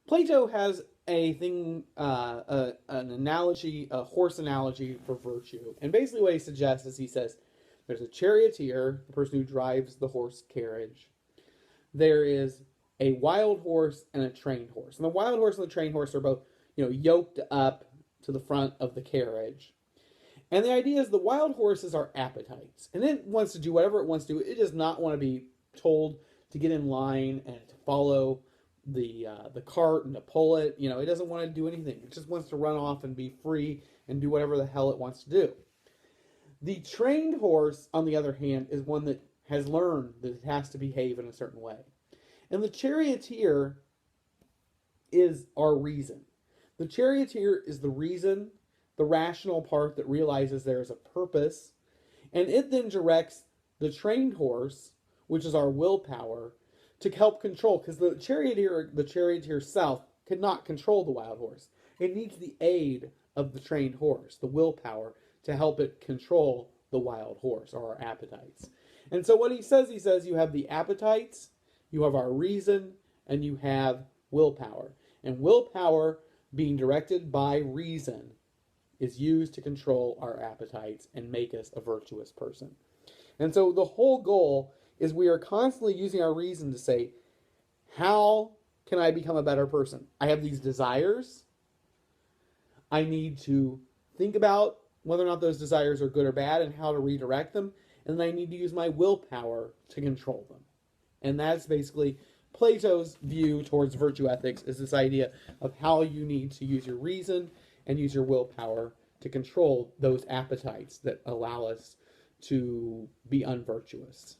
Plato has a thing, an analogy, a horse analogy for virtue. And basically, what he suggests is he says there's a charioteer, the person who drives the horse carriage. There is a wild horse and a trained horse. And the wild horse and the trained horse are both, yoked up to the front of the carriage. And the idea is the wild horses are appetites. And it wants to do whatever it wants to do. It does not want to be told to get in line and to follow the cart and to pull it. It doesn't want to do anything. It just wants to run off and be free and do whatever the hell it wants to do. The trained horse, on the other hand, is one that has learned that it has to behave in a certain way. And the charioteer is our reason. The charioteer is the reason, the rational part that realizes there is a purpose, and it then directs the trained horse, which is our willpower, to help control, because the charioteer self cannot control the wild horse. It needs the aid of the trained horse, the willpower, to help it control the wild horse, or our appetites. And so what he says you have the appetites, you have our reason, and you have willpower. And willpower, being directed by reason, is used to control our appetites and make us a virtuous person. And so the whole goal is we are constantly using our reason to say, how can I become a better person? I have these desires. I need to think about whether or not those desires are good or bad and how to redirect them. And then I need to use my willpower to control them. And that's basically Plato's view towards virtue ethics, is this idea of how you need to use your reason and use your willpower to control those appetites that allow us to be unvirtuous.